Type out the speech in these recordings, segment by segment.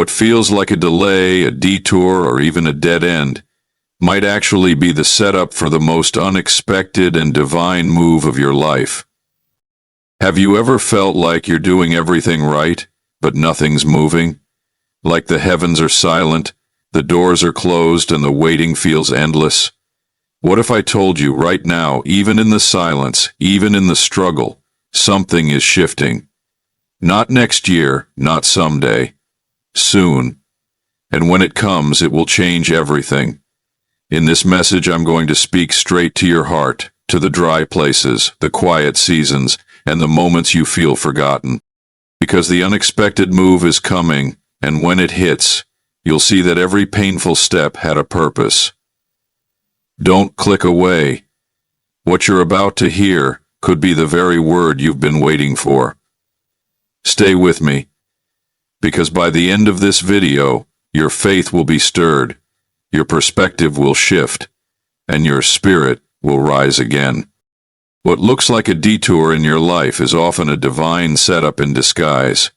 What feels like a delay, a detour, or even a dead end might actually be the setup for the most unexpected and divine move of your life. Have you ever felt like you're doing everything right, but nothing's moving? Like the heavens are silent, the doors are closed, and the waiting feels endless? What if I told you right now, even in the silence, even in the struggle, something is shifting? Not next year, not someday. Soon. And when it comes, it will change everything. In this message, I'm going to speak straight to your heart, to the dry places, the quiet seasons, and the moments you feel forgotten. Because the unexpected move is coming, and when it hits, you'll see that every painful step had a purpose. Don't click away. What you're about to hear could be the very word you've been waiting for. Stay with me, because by the end of this video, your faith will be stirred, your perspective will shift, and your spirit will rise again. What looks like a detour in your life is often a divine setup in disguise.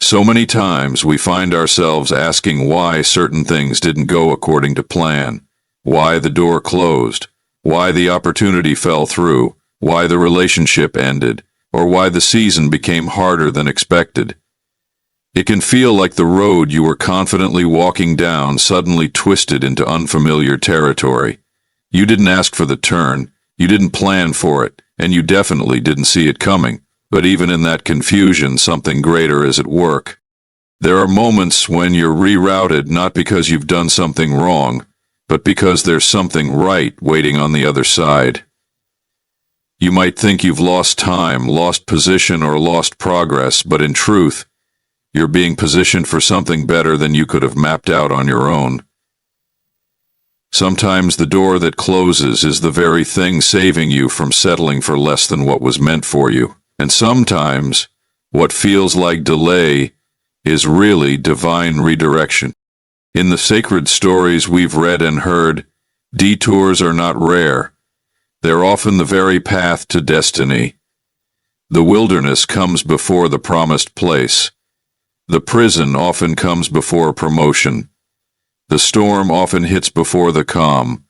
So many times we find ourselves asking why certain things didn't go according to plan, why the door closed, why the opportunity fell through, why the relationship ended, or why the season became harder than expected. It can feel like the road you were confidently walking down suddenly twisted into unfamiliar territory. You didn't ask for the turn, you didn't plan for it, and you definitely didn't see it coming. But even in that confusion, something greater is at work. There are moments when you're rerouted not because you've done something wrong, but because there's something right waiting on the other side. You might think you've lost time, lost position, or lost progress, but in truth, you're being positioned for something better than you could have mapped out on your own. Sometimes the door that closes is the very thing saving you from settling for less than what was meant for you. And sometimes, what feels like delay is really divine redirection. In the sacred stories we've read and heard, detours are not rare. They're often the very path to destiny. The wilderness comes before the promised place. The prison often comes before promotion. The storm often hits before the calm.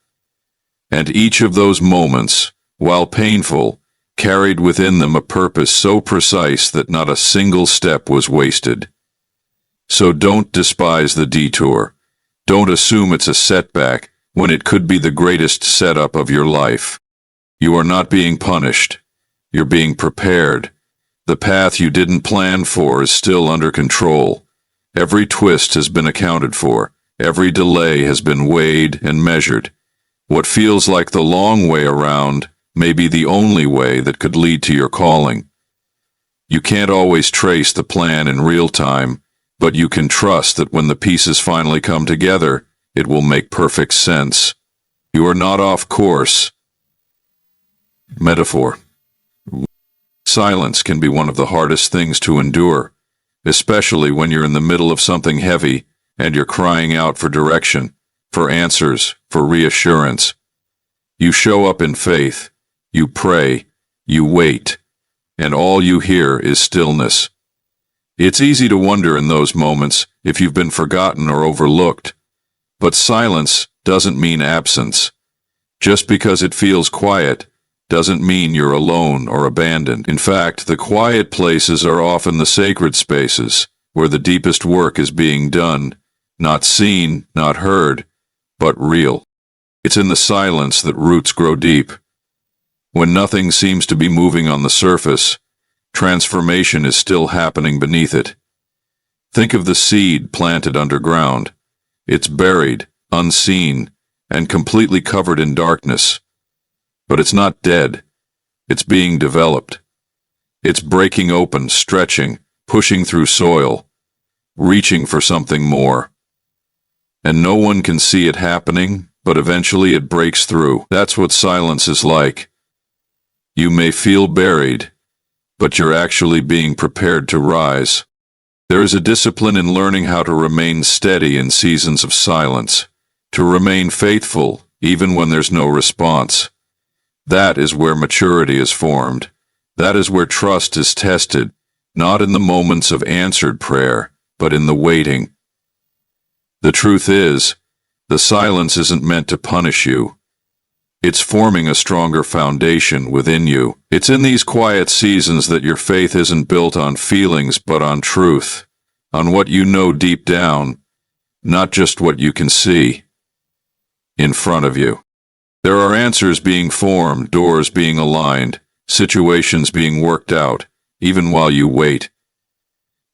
And each of those moments, while painful, carried within them a purpose so precise that not a single step was wasted. So don't despise the detour. Don't assume it's a setback when it could be the greatest setup of your life. You are not being punished. You're being prepared. The path you didn't plan for is still under control. Every twist has been accounted for. Every delay has been weighed and measured. What feels like the long way around may be the only way that could lead to your calling. You can't always trace the plan in real time, but you can trust that when the pieces finally come together, it will make perfect sense. You are not off course. Metaphor. Silence can be one of the hardest things to endure, especially when you're in the middle of something heavy and you're crying out for direction, for answers, for reassurance. You show up in faith. You pray, you wait, and all you hear is stillness. It's easy to wonder in those moments if you've been forgotten or overlooked, but silence doesn't mean absence. Just because it feels quiet doesn't mean you're alone or abandoned. In fact, the quiet places are often the sacred spaces where the deepest work is being done, not seen, not heard, but real. It's in the silence that roots grow deep. When nothing seems to be moving on the surface, transformation is still happening beneath it. Think of the seed planted underground. It's buried, unseen, and completely covered in darkness. But it's not dead. It's being developed. It's breaking open, stretching, pushing through soil, reaching for something more. And no one can see it happening, but eventually it breaks through. That's what silence is like. You may feel buried, but you're actually being prepared to rise. There is a discipline in learning how to remain steady in seasons of silence, to remain faithful even when there's no response. That is where maturity is formed. That is where trust is tested, not in the moments of answered prayer, but in the waiting. The truth is, the silence isn't meant to punish you. It's forming a stronger foundation within you. It's in these quiet seasons that your faith isn't built on feelings but on truth, on what you know deep down, not just what you can see in front of you. There are answers being formed, doors being aligned, situations being worked out, even while you wait.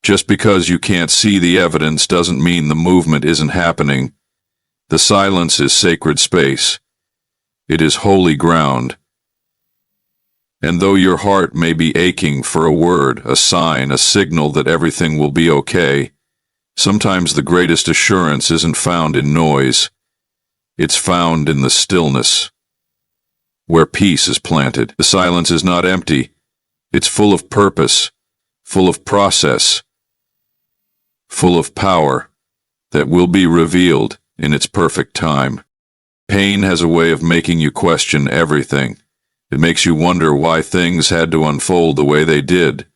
Just because you can't see the evidence doesn't mean the movement isn't happening. The silence is sacred space. It is holy ground. And though your heart may be aching for a word, a sign, a signal that everything will be okay, sometimes the greatest assurance isn't found in noise. It's found in the stillness, where peace is planted. The silence is not empty. It's full of purpose, full of process, full of power that will be revealed in its perfect time. Pain has a way of making you question everything. It makes you wonder why things had to unfold the way they did,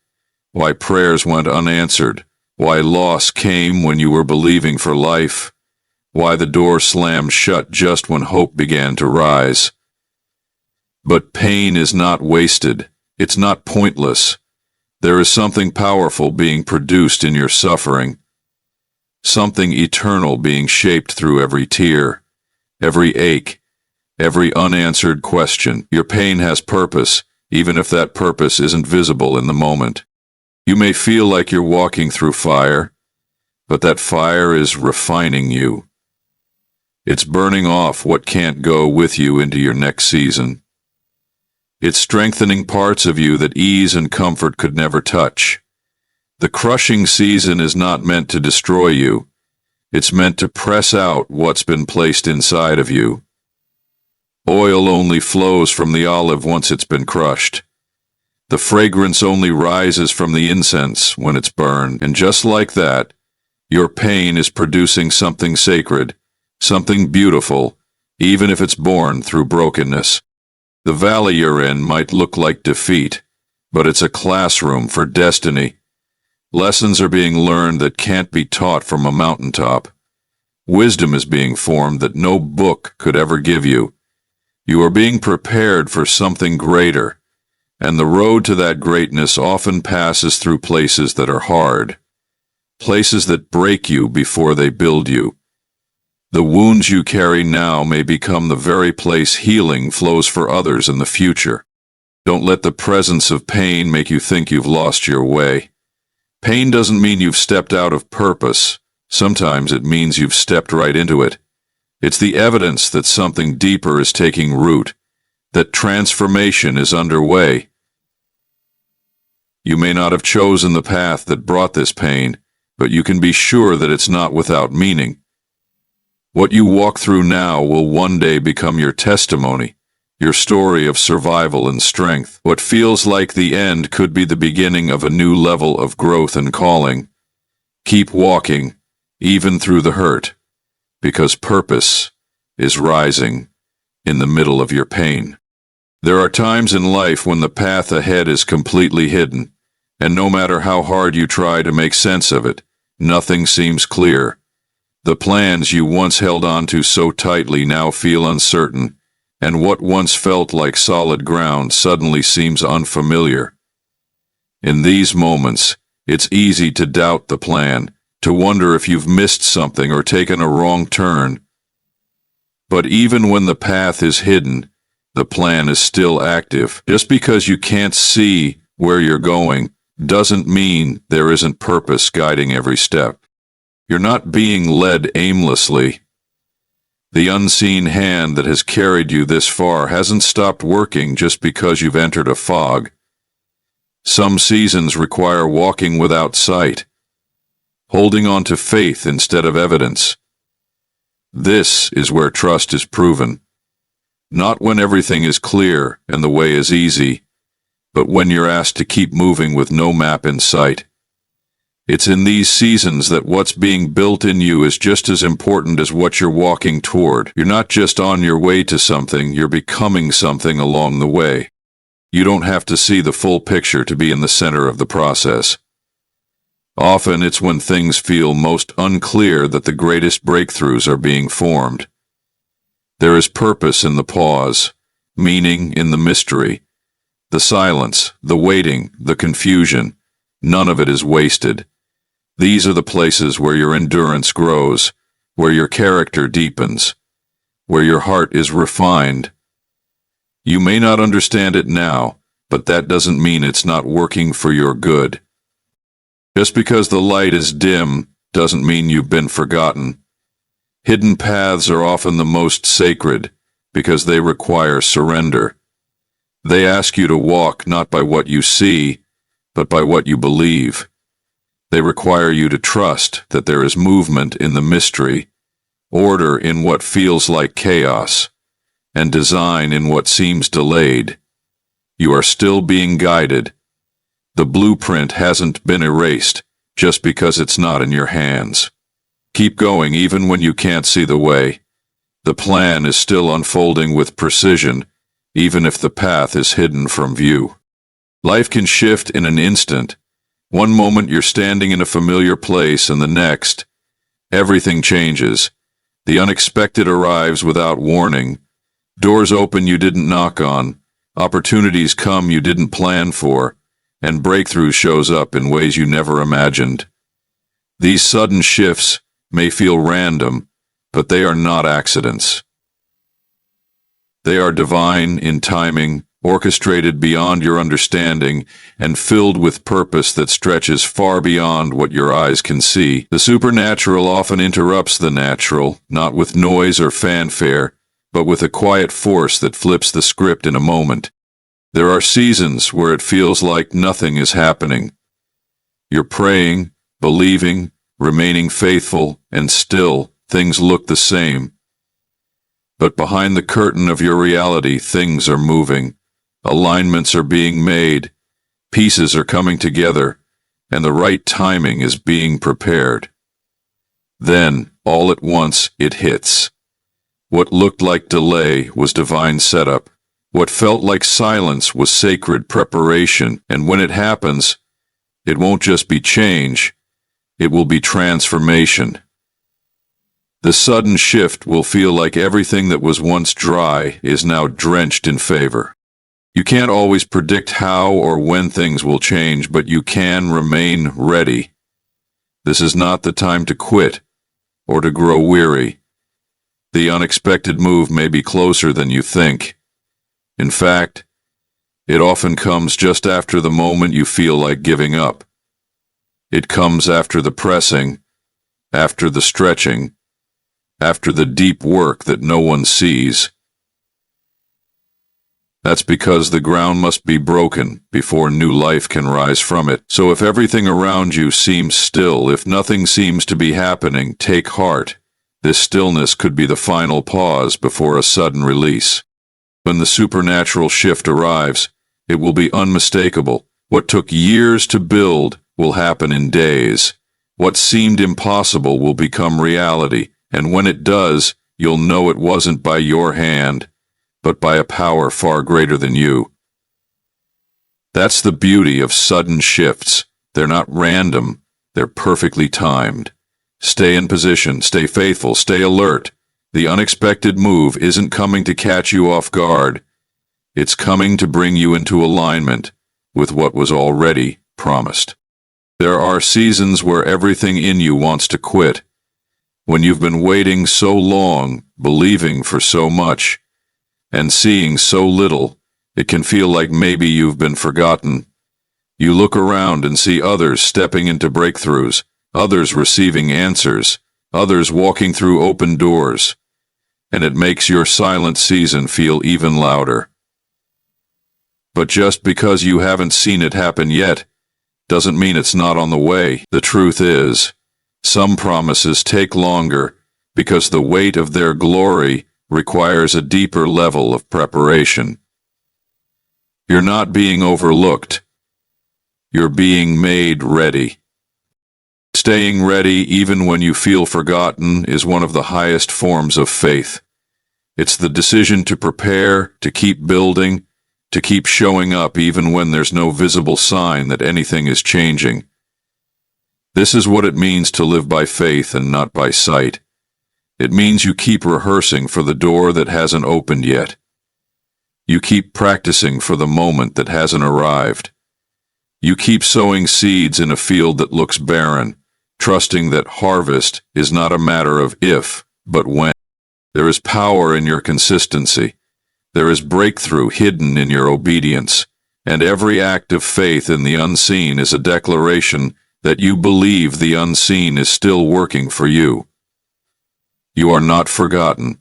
why prayers went unanswered, why loss came when you were believing for life, why the door slammed shut just when hope began to rise. But pain is not wasted. It's not pointless. There is something powerful being produced in your suffering, something eternal being shaped through every tear, every ache, every unanswered question. Your pain has purpose, even if that purpose isn't visible in the moment. You may feel like you're walking through fire, but that fire is refining you. It's burning off what can't go with you into your next season. It's strengthening parts of you that ease and comfort could never touch. The crushing season is not meant to destroy you. It's meant to press out what's been placed inside of you. Oil only flows from the olive once it's been crushed. The fragrance only rises from the incense when it's burned. And just like that, your pain is producing something sacred, something beautiful, even if it's born through brokenness. The valley you're in might look like defeat, but it's a classroom for destiny. Lessons are being learned that can't be taught from a mountaintop. Wisdom is being formed that no book could ever give you. You are being prepared for something greater, and the road to that greatness often passes through places that are hard, places that break you before they build you. The wounds you carry now may become the very place healing flows for others in the future. Don't let the presence of pain make you think you've lost your way. Pain doesn't mean you've stepped out of purpose. Sometimes it means you've stepped right into it. It's the evidence that something deeper is taking root, that transformation is underway. You may not have chosen the path that brought this pain, but you can be sure that it's not without meaning. What you walk through now will one day become your testimony, your story of survival and strength. What feels like the end could be the beginning of a new level of growth and calling. Keep walking, even through the hurt, because purpose is rising in the middle of your pain. There are times in life when the path ahead is completely hidden, and no matter how hard you try to make sense of it, nothing seems clear. The plans you once held on to so tightly now feel uncertain, and what once felt like solid ground suddenly seems unfamiliar. In these moments, it's easy to doubt the plan, to wonder if you've missed something or taken a wrong turn. But even when the path is hidden, the plan is still active. Just because you can't see where you're going doesn't mean there isn't purpose guiding every step. You're not being led aimlessly. The unseen hand that has carried you this far hasn't stopped working just because you've entered a fog. Some seasons require walking without sight, holding on to faith instead of evidence. This is where trust is proven. Not when everything is clear and the way is easy, but when you're asked to keep moving with no map in sight. It's in these seasons that what's being built in you is just as important as what you're walking toward. You're not just on your way to something, you're becoming something along the way. You don't have to see the full picture to be in the center of the process. Often it's when things feel most unclear that the greatest breakthroughs are being formed. There is purpose in the pause, meaning in the mystery, the silence, the waiting, the confusion. None of it is wasted. These are the places where your endurance grows, where your character deepens, where your heart is refined. You may not understand it now, but that doesn't mean it's not working for your good. Just because the light is dim doesn't mean you've been forgotten. Hidden paths are often the most sacred because they require surrender. They ask you to walk not by what you see, but by what you believe. They require you to trust that there is movement in the mystery, order in what feels like chaos, and design in what seems delayed. You are still being guided. The blueprint hasn't been erased just because it's not in your hands. Keep going even when you can't see the way. The plan is still unfolding with precision, even if the path is hidden from view. Life can shift in an instant. One moment you're standing in a familiar place, and the next, everything changes. The unexpected arrives without warning. Doors open you didn't knock on, opportunities come you didn't plan for, and breakthrough shows up in ways you never imagined. These sudden shifts may feel random, but they are not accidents. They are divine in timing, orchestrated beyond your understanding, and filled with purpose that stretches far beyond what your eyes can see. The supernatural often interrupts the natural, not with noise or fanfare, but with a quiet force that flips the script in a moment. There are seasons where it feels like nothing is happening. You're praying, believing, remaining faithful, and still, things look the same. But behind the curtain of your reality, things are moving. Alignments are being made, pieces are coming together, and the right timing is being prepared. Then, all at once, it hits. What looked like delay was divine setup. What felt like silence was sacred preparation, and when it happens, it won't just be change, it will be transformation. The sudden shift will feel like everything that was once dry is now drenched in favor. You can't always predict how or when things will change, but you can remain ready. This is not the time to quit or to grow weary. The unexpected move may be closer than you think. In fact, it often comes just after the moment you feel like giving up. It comes after the pressing, after the stretching, after the deep work that no one sees. That's because the ground must be broken before new life can rise from it. So if everything around you seems still, if nothing seems to be happening, take heart. This stillness could be the final pause before a sudden release. When the supernatural shift arrives, it will be unmistakable. What took years to build will happen in days. What seemed impossible will become reality, and when it does, you'll know it wasn't by your hand, but by a power far greater than you. That's the beauty of sudden shifts. They're not random, they're perfectly timed. Stay in position, stay faithful, stay alert. The unexpected move isn't coming to catch you off guard. It's coming to bring you into alignment with what was already promised. There are seasons where everything in you wants to quit. When you've been waiting so long, believing for so much, and seeing so little, it can feel like maybe you've been forgotten. You look around and see others stepping into breakthroughs, others receiving answers, others walking through open doors, and it makes your silent season feel even louder. But just because you haven't seen it happen yet, doesn't mean it's not on the way. The truth is, some promises take longer because the weight of their glory requires a deeper level of preparation. You're not being overlooked. You're being made ready. Staying ready even when you feel forgotten is one of the highest forms of faith. It's the decision to prepare, to keep building, to keep showing up even when there's no visible sign that anything is changing. This is what it means to live by faith and not by sight. It means you keep rehearsing for the door that hasn't opened yet. You keep practicing for the moment that hasn't arrived. You keep sowing seeds in a field that looks barren, trusting that harvest is not a matter of if, but when. There is power in your consistency. There is breakthrough hidden in your obedience, and every act of faith in the unseen is a declaration that you believe the unseen is still working for you. You are not forgotten.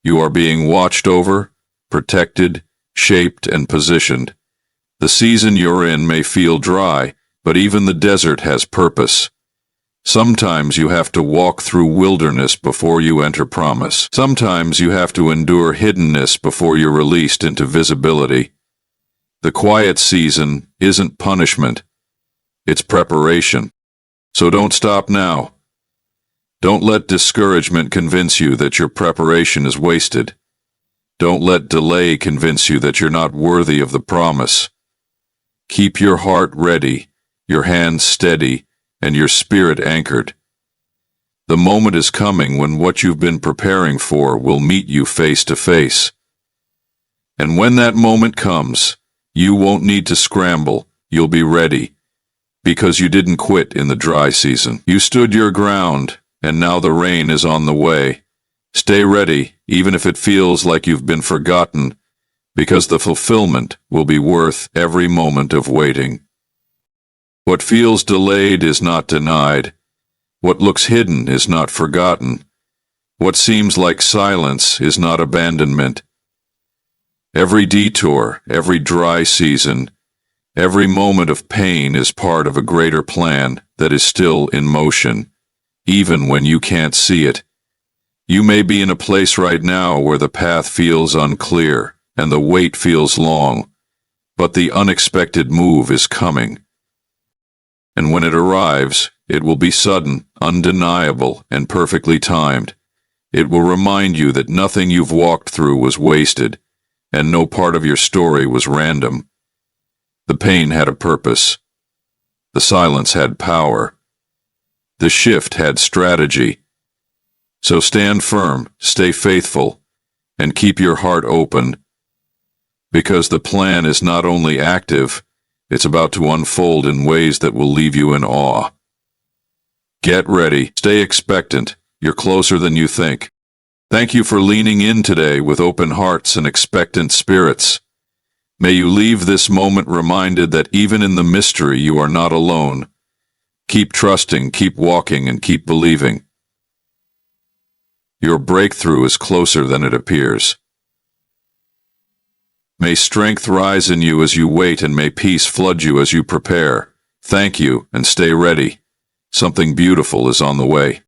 You are being watched over, protected, shaped, and positioned. The season you're in may feel dry, but even the desert has purpose. Sometimes you have to walk through wilderness before you enter promise. Sometimes you have to endure hiddenness before you're released into visibility. The quiet season isn't punishment. It's preparation. So don't stop now. Don't let discouragement convince you that your preparation is wasted. Don't let delay convince you that you're not worthy of the promise. Keep your heart ready, your hands steady, and your spirit anchored. The moment is coming when what you've been preparing for will meet you face to face. And when that moment comes, you won't need to scramble. You'll be ready. Because you didn't quit in the dry season. You stood your ground, and now the rain is on the way. Stay ready, even if it feels like you've been forgotten, because the fulfillment will be worth every moment of waiting. What feels delayed is not denied. What looks hidden is not forgotten. What seems like silence is not abandonment. Every detour, every dry season, every moment of pain is part of a greater plan that is still in motion, even when you can't see it. You may be in a place right now where the path feels unclear and the wait feels long, but the unexpected move is coming. And when it arrives, it will be sudden, undeniable, and perfectly timed. It will remind you that nothing you've walked through was wasted, and no part of your story was random. The pain had a purpose. The silence had power. The shift had strategy. So stand firm, stay faithful, and keep your heart open, because the plan is not only active, it's about to unfold in ways that will leave you in awe. Get ready, stay expectant, you're closer than you think. Thank you for leaning in today with open hearts and expectant spirits. May you leave this moment reminded that even in the mystery you are not alone. Keep trusting, keep walking, and keep believing. Your breakthrough is closer than it appears. May strength rise in you as you wait, and may peace flood you as you prepare. Thank you, and stay ready. Something beautiful is on the way.